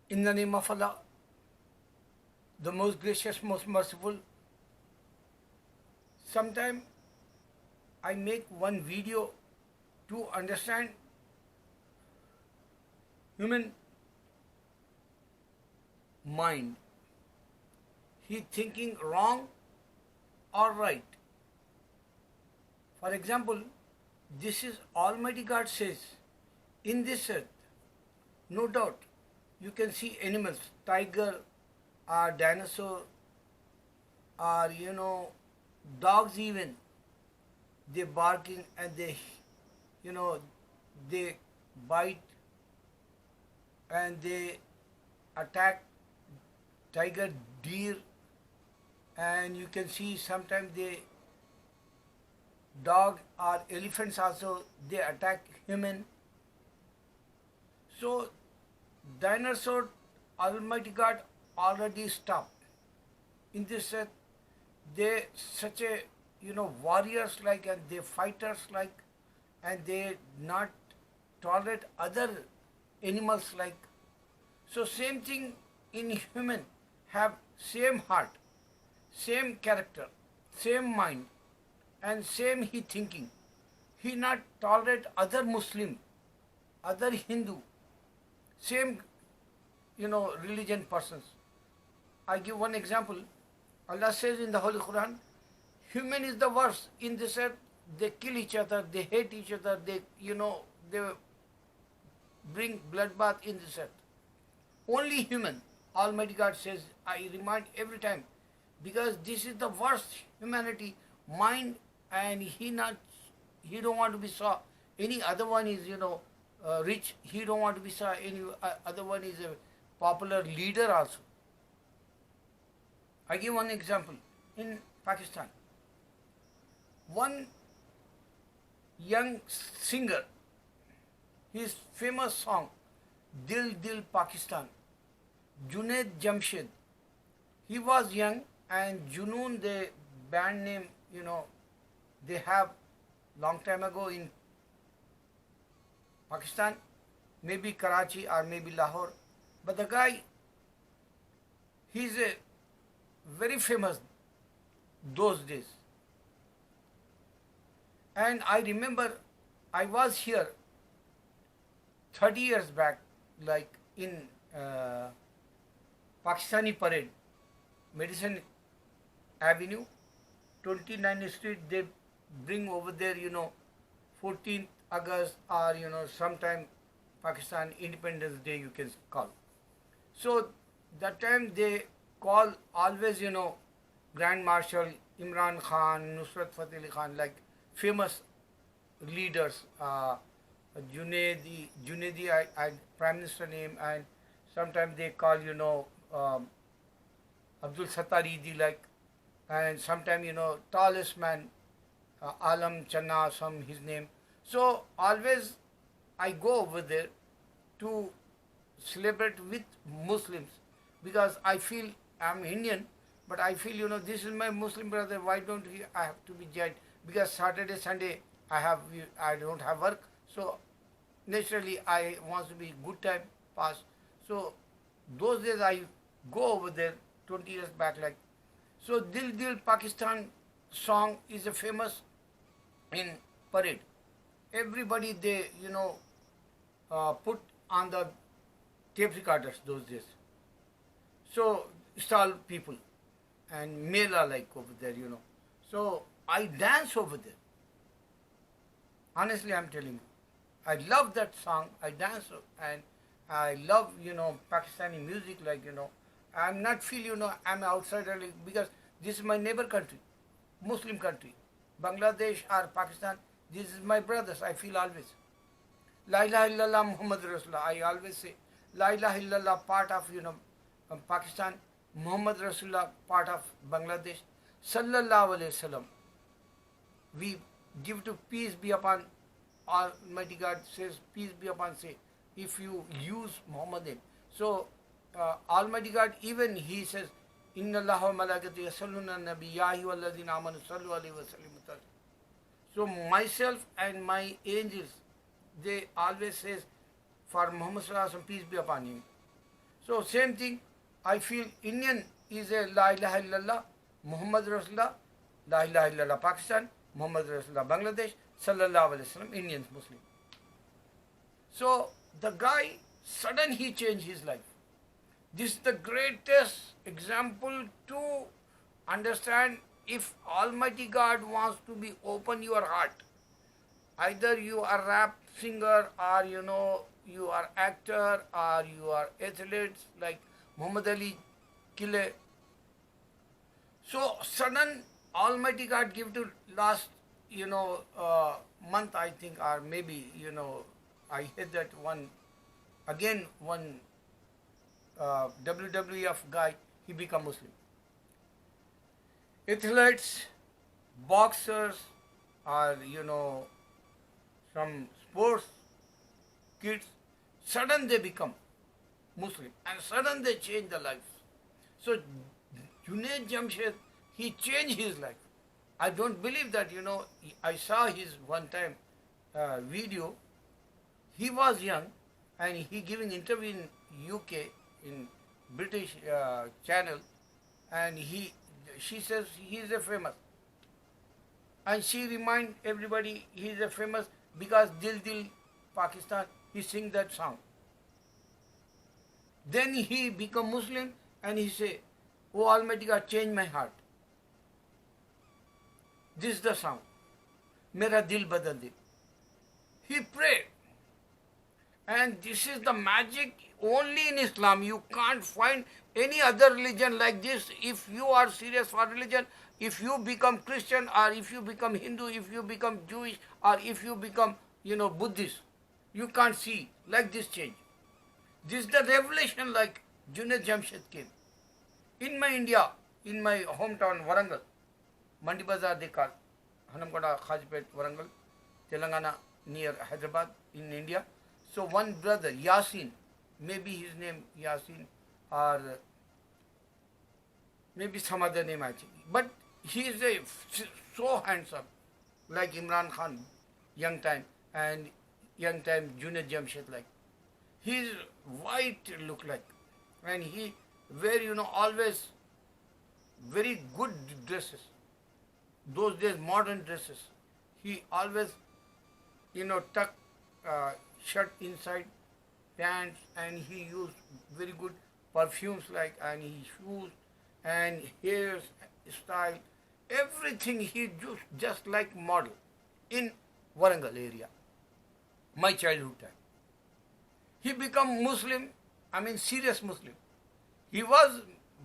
In the name of Allah, the most gracious, most merciful. Sometime I make one video to understand human mind. He thinking wrong or right. For example, this is Almighty God says, in this earth, no doubt, you can see animals, tiger, or dinosaur, or dogs even. They barking and you know, they bite and they attack tiger, deer, and you can see sometimes they dog or elephants also they attack human. So dinosaur, Almighty God already stopped. In this earth, they such a warriors like and they fighters like, and they not tolerate other animals like. So same thing in human, have same heart, same character, same mind, and same he thinking. He not tolerate other Muslim, other Hindu, same religion persons. I give one example. Allah says in the Holy Quran, human is the worst in this earth. They kill each other, they hate each other, they bring bloodbath in this earth. Only human. Almighty God says, I remind every time, because this is the worst humanity mind, and he don't want to be saw any other one is rich. He don't want to be saw any other one is a popular leader also. I give one example. In Pakistan, one young singer, his famous song, Dil Dil Pakistan, Junaid Jamshed. He was young, and Junoon, the band name, they have long time ago in Pakistan, maybe Karachi or maybe Lahore. But the guy, he's a very famous those days. And I remember I was here 30 years back, like in Pakistani Parade, Medicine Avenue, 29th Street. They bring over there, 14th August or, sometime Pakistan Independence Day you can call. So that time they call always, Grand Marshal Imran Khan, Nusrat Fateh Ali Khan, like famous leaders, Junaidi, I Prime Minister name, and sometimes they call, Abdul Sattar Idi, like, and sometimes, tallest man, Alam Channa, some his name. So always I go over there to celebrate with Muslims, because I feel I'm Indian, but I feel, this is my Muslim brother, why don't I have to be judged? Because Saturday, Sunday, I don't have work, so naturally I want to be good time pass. So those days I go over there 20 years back, like. So Dil Dil Pakistan song is a famous in parade. Everybody they put on the tape recorders those days. So stall people and mela like over there, So I dance over there. Honestly, I'm telling you, I love that song. I dance and I love Pakistani music. Like I'm not feel I'm outsider, like, because this is my neighbor country, Muslim country, Bangladesh or Pakistan. This is my brothers. I feel always. La ilaha illallah Muhammad Rasulullah. I always say La ilaha illallah part of Pakistan, Muhammad Rasulullah part of Bangladesh. Sallallahu alaihi wasallam. We give to peace be upon Almighty God says peace be upon say if you use Muhammad name. So Almighty God even he says Inna Allah wa malaikatu yasalluna nabi ya ayyuhalladhina amanu sallu alayhi wa sallimu. So myself and my angels, they always says for Muhammad Sallallahu Alaihi Wasallam, peace be upon him. So same thing, I feel Indian is a La ilaha illallah, Muhammad Rasulullah, La ilaha illallah Pakistan, Muhammad Rasulullah Bangladesh, Sallallahu Alaihi Wasallam, Indians Muslim. So the guy, sudden he changed his life. This is the greatest example to understand if Almighty God wants to be open your heart. Either you are rap singer or you are actor or you are athletes like Muhammad Ali Kile. So sudden Almighty God give to last month I think, or maybe I heard that one WWF guy, he become Muslim. Athletes, boxers, or some sports kids, sudden they become Muslim and sudden they change their lives. So Junaid Jamshed, he changed his life. I don't believe that, I saw his one time video. He was young and he giving interview in UK, in British channel, and she says he is a famous. And she remind everybody he is a famous because Dil Dil Pakistan, he sing that song. Then he become Muslim and he say, "Oh Almighty God, change my heart." This is the song. Mera dil badal de. He prayed. And this is the magic only in Islam. You can't find any other religion like this. If you are serious for religion, if you become Christian or if you become Hindu, if you become Jewish or if you become, Buddhist, you can't see like this change. This is the revelation like Junaid Jamshed came. In my India, in my hometown, Warangal, Mandi Bazar they call, Hanamkoda, Khajpet, Warangal, Telangana, near Hyderabad in India. So one brother, Yasin, maybe his name Yasin or maybe some other name actually. But he is so handsome, like Imran Khan, young time, and young time Junaid Jamshed like. His white look like, and he wear always very good dresses. Those days modern dresses. He always tuck shirt inside pants, and he used very good perfumes like, and his shoes and hair style, everything he just like model in Warangal area. My childhood time. He become Muslim, serious Muslim. He was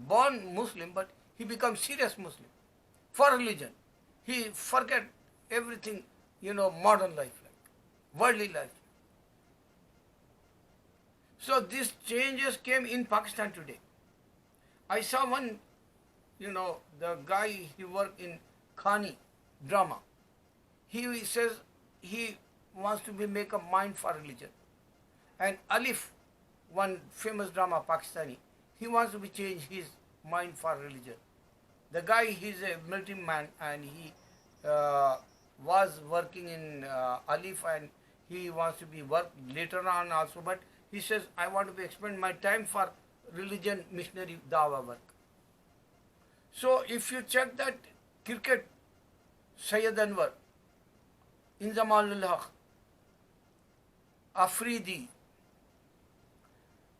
born Muslim, but he become serious Muslim for religion. He forget everything, modern life, like worldly life. So these changes came in Pakistan today. I saw one, the guy, he worked in Khani drama. He says he wants to make a mind for religion. And Alif, one famous drama Pakistani, he wants to change his mind for religion. The guy, he's a military man and he was working in Alif, and he wants to be work later on also, but he says, I want to spend my time for religion, missionary, dawah work. So if you check that cricket, Syed Anwar, Inzamalul Haq, Afridi,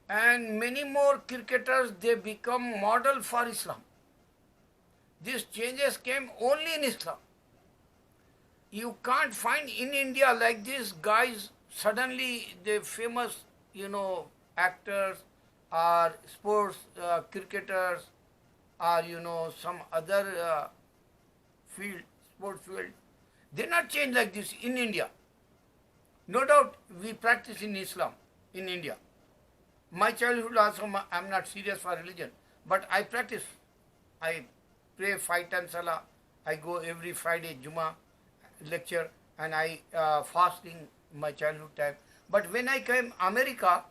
and many more cricketers, they become model for Islam. These changes came only in Islam. You can't find in India like these guys, suddenly they famous, actors or sports cricketers or, some other sport field. They not change like this in India. No doubt we practice in Islam in India. My childhood also, I'm not serious for religion, but I practice. I pray 5 times Salah. I go every Friday Jummah lecture, and I fasting my childhood time. But when I came America,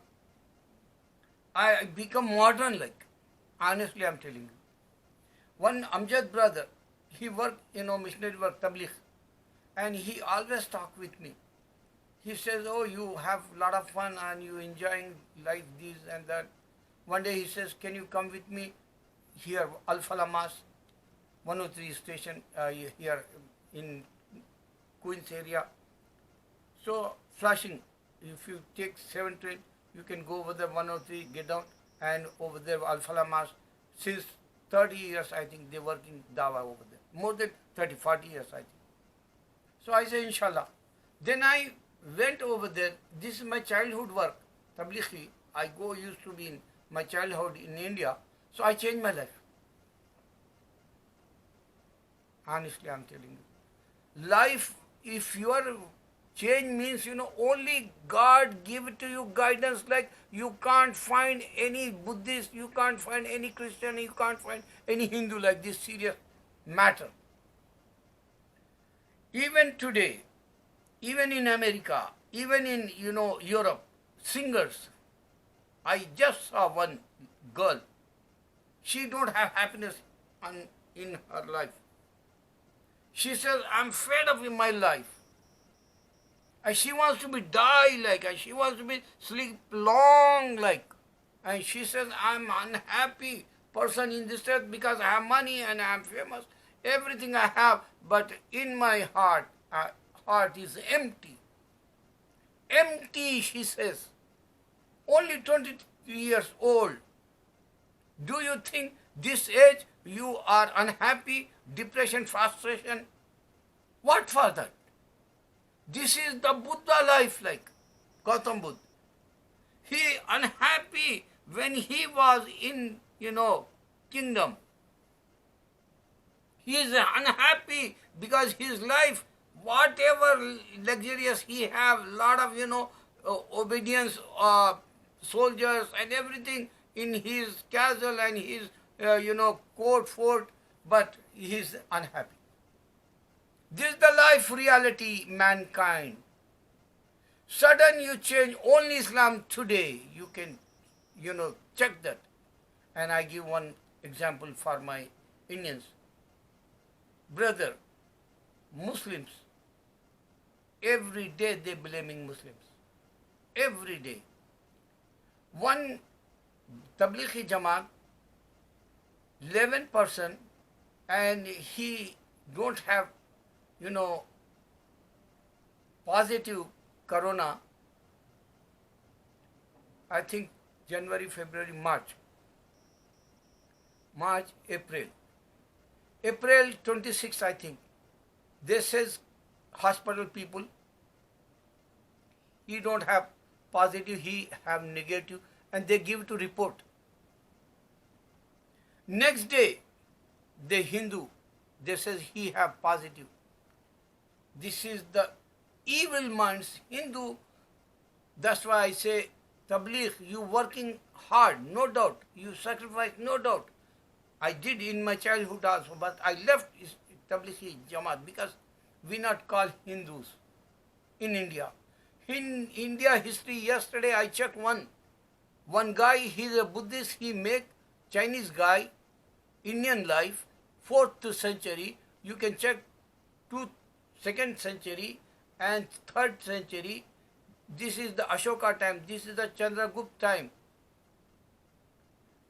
I become modern like. Honestly, I'm telling you. One Amjad brother, he worked, missionary work, tabligh, and he always talk with me. He says, oh, you have a lot of fun and you enjoying life, this and that. One day he says, can you come with me here, Al Falamas, 103 station here in Queens area. So flashing, if you take 7 train, you can go over there 103, get down, and over there Al Falamas. Since 30 years, I think they're working Dawa over there. More than 30, 40 years, I think. So I say, Inshallah. Then I went over there. This is my childhood work, Tablighi. Used to be in my childhood in India. So I changed my life. Honestly, I'm telling you. Life, if your change means, only God give it to you guidance, like you can't find any Buddhist, you can't find any Christian, you can't find any Hindu like this serious matter. Even today, even in America, even in, Europe, singers, I just saw one girl. She don't have happiness in her life. She says, I'm fed up in my life. And she wants to be die like, and she wants to be sleep long like. And she says, I'm unhappy person in this earth because I have money and I am famous. Everything I have, but in my heart is empty. Empty, she says. Only 23 years old. Do you think this age you are unhappy, depression, frustration? What for that? This is the Buddha life like Gautam Buddha. He unhappy when he was in, kingdom. He is unhappy because his life, whatever luxurious he have, lot of, obedience, soldiers and everything in his castle and his, court, fort, but he is unhappy. This is the life reality, mankind. Sudden you change only Islam today, you can, check that. And I give one example for my Indians. Brother, Muslims, every day they blaming Muslims. Every day. One Tablighi Jamaat, 11%, and he don't have, positive corona, I think January, February, March, April. April 26, I think. They says hospital people, he don't have positive, he have negative, and they give to report. Next day, the Hindu, they says he have positive. This is the evil minds, Hindu. That's why I say, Tabligh, you working hard, no doubt. You sacrifice, no doubt. I did in my childhood also, but I left Tablighi Jamaat because we not call Hindus in India. In India history, yesterday I checked one guy, he's a Buddhist, he make Chinese guy, Indian life, 4th century, you can check 2nd century and 3rd century. This is the Ashoka time, this is the Chandragupta time.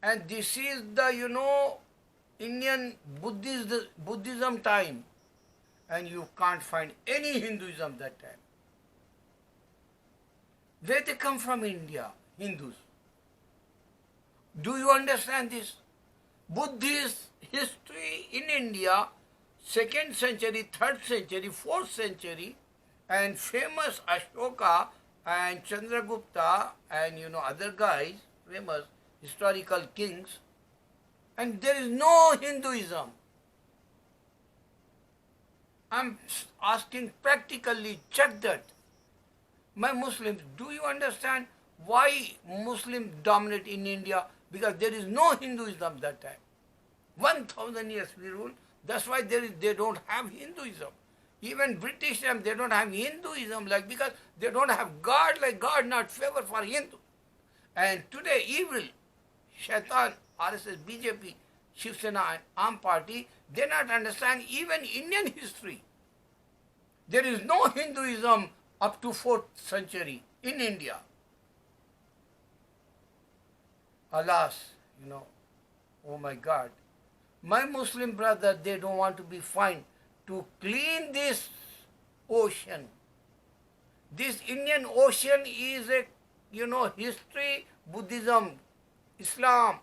And this is the, Indian Buddhism time. And you can't find any Hinduism that time. Where they come from India, Hindus? Do you understand this? Buddhist history in India, 2nd century, 3rd century, 4th century, and famous Ashoka and Chandragupta and other guys, famous historical kings, and there is no Hinduism. I'm asking practically, check that. My Muslims, do you understand why Muslims dominate in India? Because there is no Hinduism that time. 1,000 years we rule. That's why they don't have Hinduism. Even British time, they don't have Hinduism, because they don't have God, like God not favor for Hindu. And today evil, Shaitan, RSS, BJP, Shiv Sena and Aam Party, they not understand even Indian history. There is no Hinduism up to 4th century in India. alas, oh my God, my Muslim brother, they don't want to be fined to clean this ocean. This Indian Ocean is a, history, Buddhism, Islam,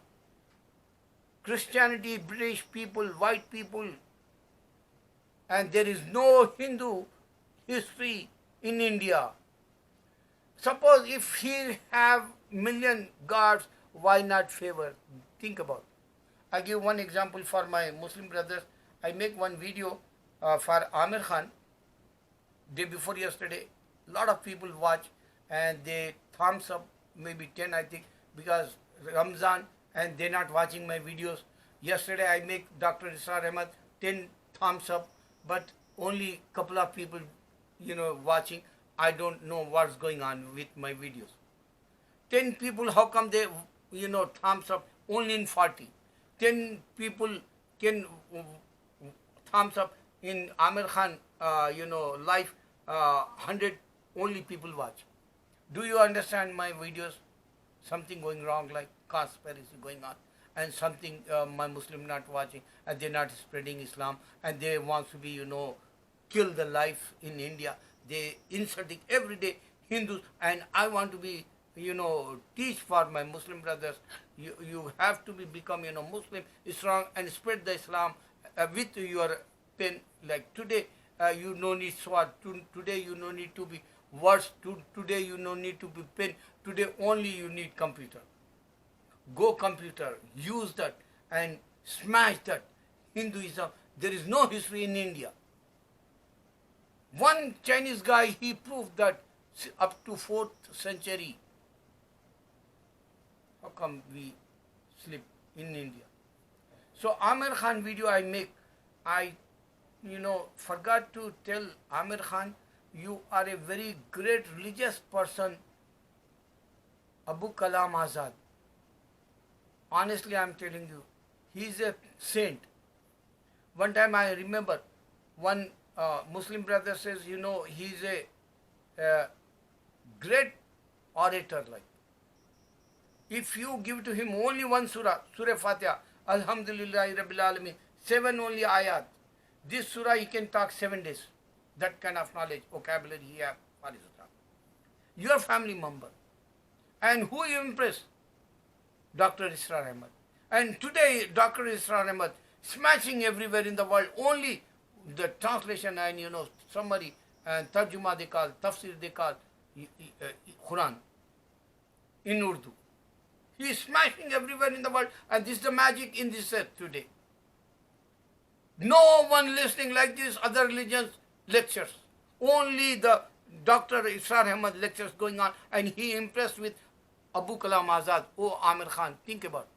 Christianity, British people, white people, and there is no Hindu history in India. Suppose if he have million gods, why not favor? Think about it. I give one example for my Muslim brothers. I make one video for Amir Khan, day before yesterday. Lot of people watch and they thumbs up, maybe 10 I think, because Ramzan, and they're not watching my videos. Yesterday I make Dr. Israr Ahmad 10 thumbs up, but only couple of people, watching. I don't know what's going on with my videos. 10 people, how come they, thumbs up only in 40? 10 people can thumbs up in Amir Khan, live, 100 only people watch. Do you understand my videos? Something going wrong, like conspiracy going on, and something my Muslim not watching, and they're not spreading Islam, and they want to be, kill the life in India. They insulting every day Hindus, and I want to be, teach for my Muslim brothers. You have to become, Muslim, strong, and spread the Islam with your pen. Like today, you no need sword. Today you no need to be words. Today you no need to be pen. Today only you need computer. Go computer, use that and smash that Hinduism. There is no history in India. One Chinese guy, he proved that up to 4th century. How come we sleep in India? So Amir Khan video I make, I forgot to tell Amir Khan, you are a very great religious person, Abu Kalam Azad. Honestly, I am telling you, he is a saint. One time I remember, one Muslim brother says, he is a great orator. Like, if you give to him only one surah, Surah Fatiha, Alhamdulillah Rabbil Alameen, 7 only ayat, this surah he can talk 7 days. That kind of knowledge, vocabulary he has for Islam. Your family member. And who you impress? Dr. Israr Ahmad. And today, Dr. Israr Ahmad smashing everywhere in the world. Only the translation and summary and tarjuma they call, tafsir they call, Quran in Urdu. He is smashing everywhere in the world, and this is the magic in this earth today. No one listening like these other religions lectures. Only the Dr. Israr Ahmad lectures going on, and he impressed with Abu Kalam Azad. Oh, Amir Khan, think about it.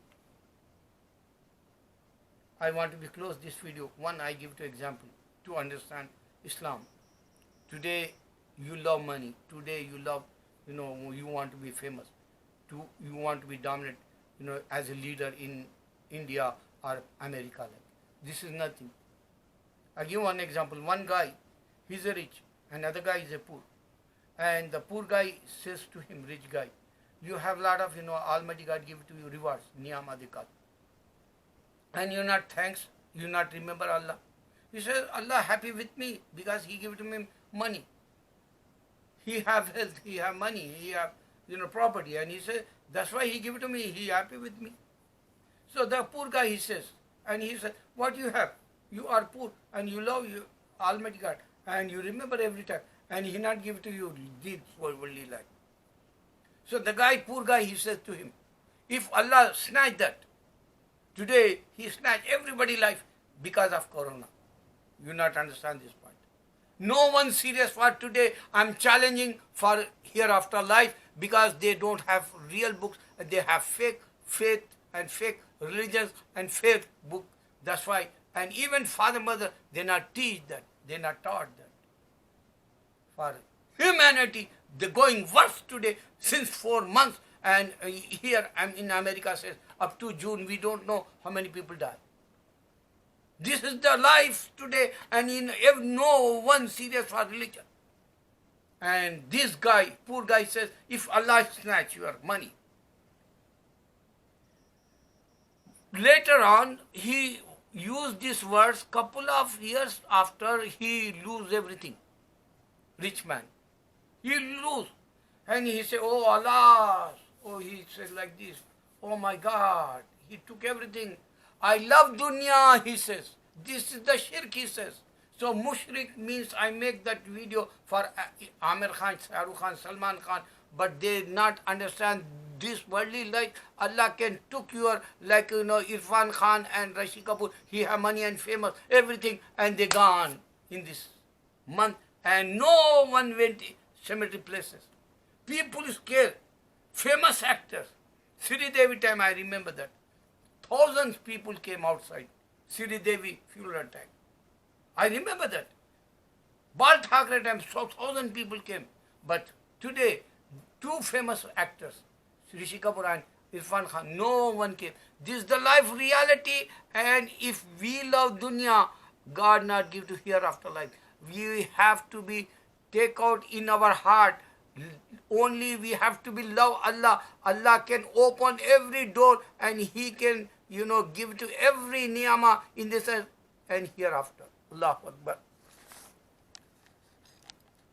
I want to be close this video. One, I give to example to understand Islam. Today, you love money. Today, you love, you want to be famous. You want to be dominant, as a leader in India or America. Like. This is nothing. I give one example. One guy, he's a rich, another guy is a poor. And the poor guy says to him, rich guy, you have a lot of, Almighty God give to you rewards, niyam adhikar. And you not thanks, you not remember Allah. He says, Allah happy with me because he give to me money. He have health, he have money, he have, property. And he says, that's why he give to me, he happy with me. So the poor guy, he says, and he said, what you have? You are poor and you love you, Almighty God, and you remember every time, and he not give to you deeds for worldly life. So the guy, poor guy, he says to him, if Allah snatch that, today he snatched everybody's life because of Corona. You not understand this point. No one serious for today. I'm challenging for hereafter life because they don't have real books. They have fake faith and fake religions and fake book. That's why. And even father, mother, they not teach that. They not taught that. For humanity, they're going worse today since 4 months. And here I'm in America says up to June we don't know how many people die. This is the life today, and no one serious for religion. And this guy, poor guy says, if Allah snatch your money, later on, he used these words couple of years after he lose everything. Rich man. He lose. And he said, oh Allah. Oh, he said like this. Oh my God. He took everything. I love dunya, he says. This is the shirk, he says. So mushrik means I make that video for Amir Khan, Shah Rukh Khan, Salman Khan, but they not understand this worldly life. Allah can took your, like, Irfan Khan and Rishi Kapoor, he have money and famous, everything, and they gone in this month, and no one went cemetery places. People scared. Famous actors. Sri Devi time, I remember that. Thousands people came outside. Sri Devi funeral attack. I remember that. Bal Thackeray time, so 1,000 people came. But today, two famous actors, Rishi Kapoor and Irfan Khan, no one came. This is the life reality, and if we love dunya, God not give to hereafter life. We have to be take out in our heart. Only we have to be love Allah. Allah can open every door and He can, give to every niyama in this earth and hereafter. Allahu Akbar.